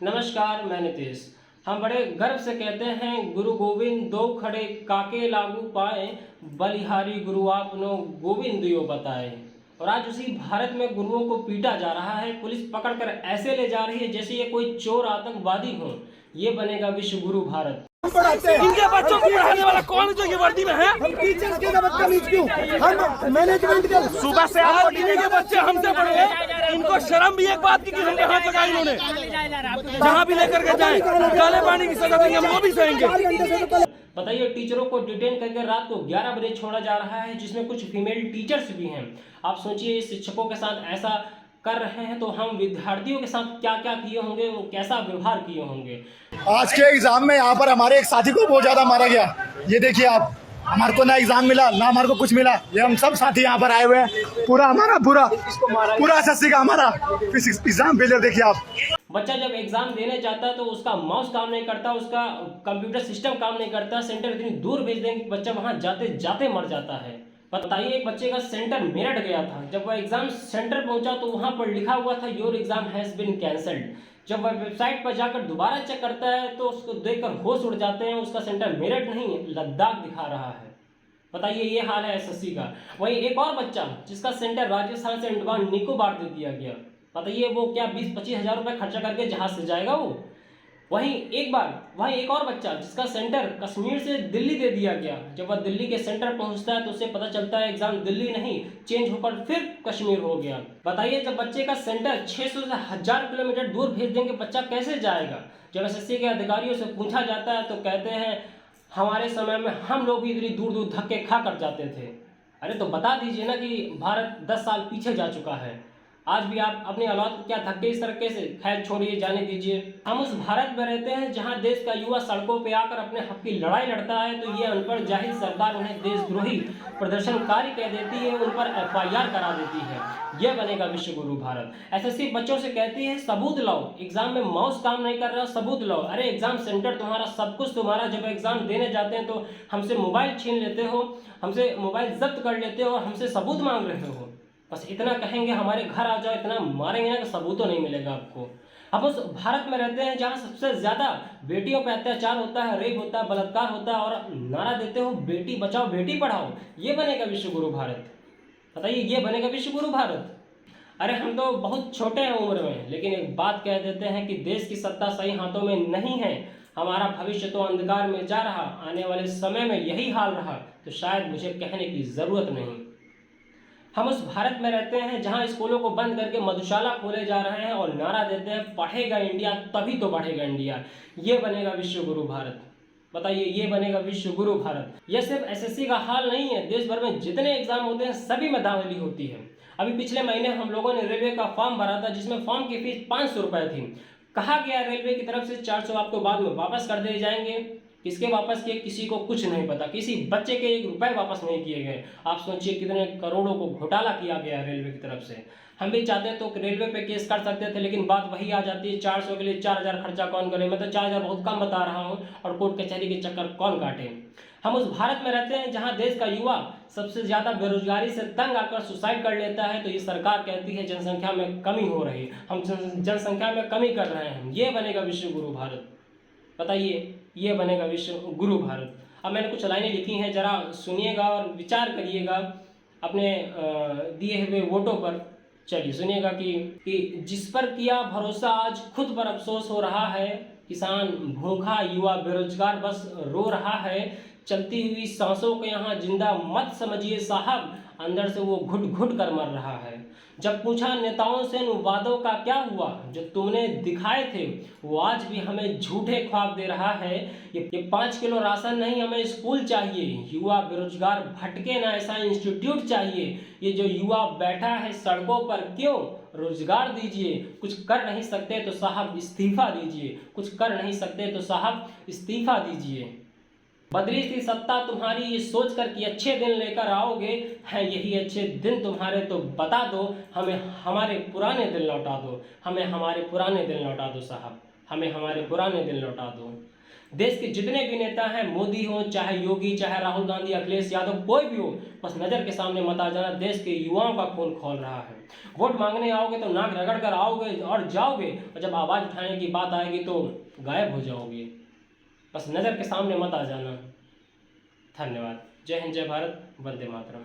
नमस्कार, मैं नीतीश। हम बड़े गर्व से कहते हैं, गुरु गोविंद दो खड़े काके लागू पाए, बलिहारी गुरु आपनो गोविंद दियो बताए। और आज उसी भारत में गुरुओं को पीटा जा रहा है। पुलिस पकड़कर ऐसे ले जा रही है जैसे ये कोई चोर आतंकवादी हो। ये बनेगा विश्व गुरु भारत। इनके बच्चों को पढ़ाने वाला कौन है जो ये वर्दी में है? हम टीचर्स के बदतमीज क्यों? हम मैनेजमेंट के सुबह से आप के बच्चे हमसे पढ़ रहे, इनको शर्म भी एक बात की कि हमने हाथ लगाया इन्होंने। जहाँ भी लेकर के जाए काले पानी की सजा देंगे, हम वो भी सहेंगे। बताइए, टीचरों को डिटेन करके रात को 11 बजे छोड़ा जा रहा है, जिसमें कुछ फीमेल टीचर्स भी हैं। आप सोचिए, शिक्षकों के साथ ऐसा कर रहे हैं तो हम विद्यार्थियों के साथ क्या क्या किए होंगे, वो कैसा व्यवहार किए होंगे। आज के एग्जाम में यहाँ पर हमारे एक साथी को बहुत ज्यादा मारा गया। ये देखिए आप, हमारे को ना एग्जाम मिला ना हमारे को कुछ मिला। ये हम सब साथी यहाँ पर आए हुए हैं, पूरा हमारा पूरा एसएससी का हमारा एग्जाम फेलियर। देखिए आप, बच्चा जब एग्जाम देने जाता है तो उसका माउस काम नहीं करता, उसका कंप्यूटर सिस्टम काम नहीं करता, सेंटर इतनी दूर भेज देंगे कि बच्चा वहां जाते जाते मर जाता है। बताइए, एक बच्चे का सेंटर मेरठ गया था। जब वह एग्जाम सेंटर पहुंचा तो वहां पर लिखा हुआ था your exam has been cancelled. जब वह वेबसाइट पर जाकर दोबारा चेक करता है तो उसको देखकर होश उड़ जाते हैं, उसका सेंटर मेरठ नहीं लद्दाख दिखा रहा है। बताइए, ये हाल है एसएससी का। वहीं एक और बच्चा जिसका सेंटर राजस्थान से अंडमान निकोबार दे दिया गया। बताइए, वो क्या 20-25 हज़ार रुपये खर्चा करके जहाज से जाएगा वो? वहीं एक और बच्चा जिसका सेंटर कश्मीर से दिल्ली दे दिया गया। जब वह दिल्ली के सेंटर पहुंचता है तो उसे पता चलता है एग्जाम दिल्ली नहीं, चेंज होकर फिर कश्मीर हो गया। बताइए, जब बच्चे का सेंटर 600 से 1000 किलोमीटर दूर भेज देंगे, बच्चा कैसे जाएगा? जब एसएससी के अधिकारियों से पूछा जाता है तो कहते हैं, हमारे समय में हम लोग भी इतनी दूर दूर धक्के खा कर जाते थे। अरे तो बता दीजिए ना कि भारत 10 साल पीछे जा चुका है। आज भी आप अपने औलाद को क्या धक्के इस तरीके से? खैर छोड़िए, जाने दीजिए। हम उस भारत में रहते हैं जहां देश का युवा सड़कों पे आकर अपने हक की लड़ाई लड़ता है तो ये अनपढ़ जाहिल सरकार उन्हें देशद्रोही प्रदर्शनकारी कह देती है, उन पर एफआईआर करा देती है। यह बनेगा विश्व गुरु भारत। एसएससी बच्चों से कहती है, सबूत लाओ। एग्जाम में माउस काम नहीं कर रहा, सबूत लाओ। अरे एग्जाम सेंटर तुम्हारा, सब कुछ तुम्हारा। जब एग्जाम देने जाते हैं तो हमसे मोबाइल छीन लेते हो, हमसे मोबाइल जब्त कर लेते हो और हमसे सबूत मांग रहे हो। बस इतना कहेंगे, हमारे घर आ जाओ, इतना मारेंगे ना कि सबूत तो नहीं मिलेगा आपको। अब उस भारत में रहते हैं जहां सबसे ज्यादा बेटियों पर अत्याचार होता है, रेप होता है, बलात्कार होता है, और नारा देते हो बेटी बचाओ बेटी पढ़ाओ। ये बनेगा विश्व गुरु भारत? बताइए, ये बनेगा विश्व गुरु भारत? अरे हम तो बहुत छोटे हैं उम्र में, लेकिन एक बात कह देते हैं कि देश की सत्ता सही हाथों में नहीं है। हमारा भविष्य तो अंधकार में जा रहा, आने वाले समय में यही हाल रहा तो शायद मुझे कहने की जरूरत नहीं। हम उस भारत में रहते हैं जहां स्कूलों को बंद करके मधुशाला खोले जा रहे हैं और नारा देते हैं, पढ़ेगा इंडिया तभी तो बढ़ेगा इंडिया। ये बनेगा विश्व गुरु भारत? बताइए, ये बनेगा विश्व गुरु भारत? यह सिर्फ एसएससी का हाल नहीं है, देश भर में जितने एग्जाम होते हैं सभी में धांधली होती है। अभी पिछले महीने हम लोगों ने रेलवे का फॉर्म भरा था, जिसमें फॉर्म की फीस 500 रुपये थी। कहा गया रेलवे की तरफ से 400 आपको बाद में वापस कर दिए जाएंगे। किसके वापस किए, किसी को कुछ नहीं पता। किसी बच्चे के 1 रुपए वापस नहीं किए गए। आप सोचिए कितने करोड़ों को घोटाला किया गया रेलवे की तरफ से। हम भी चाहते तो रेलवे पे केस कर सकते थे, लेकिन बात वही आ जाती है, 400 के लिए 4000 खर्चा कौन करे? मैं तो 4000 बहुत कम बता रहा हूँ, और कोर्ट कचहरी के चक्कर कौन काटे? हम उस भारत में रहते हैं जहाँ देश का युवा सबसे ज्यादा बेरोजगारी से तंग आकर सुसाइड कर लेता है तो ये सरकार कहती है जनसंख्या में कमी हो रही है। हम जनसंख्या में कमी कर रहे हैं। ये बनेगा विश्व गुरु भारत? बताइए, ये बनेगा विश्व गुरु भारत? अब मैंने कुछ लाइनें लिखी हैं, जरा सुनिएगा और विचार करिएगा अपने दिए हुए वोटों पर। चलिए सुनिएगा कि जिस पर किया भरोसा आज खुद पर अफसोस हो रहा है। किसान भूखा, युवा बेरोजगार बस रो रहा है। चलती हुई सांसों को यहाँ जिंदा मत समझिए साहब, अंदर से वो घुट घुट कर मर रहा है। जब पूछा नेताओं से उन वादों का क्या हुआ जो तुमने दिखाए थे, वो आज भी हमें झूठे ख्वाब दे रहा है। ये 5 किलो राशन नहीं, हमें स्कूल चाहिए। युवा बेरोजगार भटके ना, ऐसा इंस्टीट्यूट चाहिए। ये जो युवा बैठा है सड़कों पर, क्यों? रोजगार दीजिए। कुछ कर नहीं सकते तो साहब इस्तीफा दीजिए। कुछ कर नहीं सकते तो साहब इस्तीफा दीजिए। बदली थी सत्ता तुम्हारी ये सोचकर कि अच्छे दिन लेकर आओगे, हैं यही अच्छे दिन तुम्हारे, तो बता दो हमें हमारे पुराने दिन लौटा दो। हमें हमारे पुराने दिन लौटा दो साहब। हमें हमारे पुराने दिन लौटा दो। देश के जितने भी नेता हैं, मोदी हो, चाहे योगी, चाहे राहुल गांधी, अखिलेश यादव, कोई भी हो, बस नज़र के सामने मत आ जाना। देश के युवाओं का खून खौल रहा है। वोट मांगने आओगे तो नाक रगड़ कर आओगे और जाओगे, और जब आवाज़ उठाने की बात आएगी तो गायब हो जाओगे। बस नज़र के सामने मत आ जाना। धन्यवाद। जय हिंद, जय भारत, वंदे मातरम।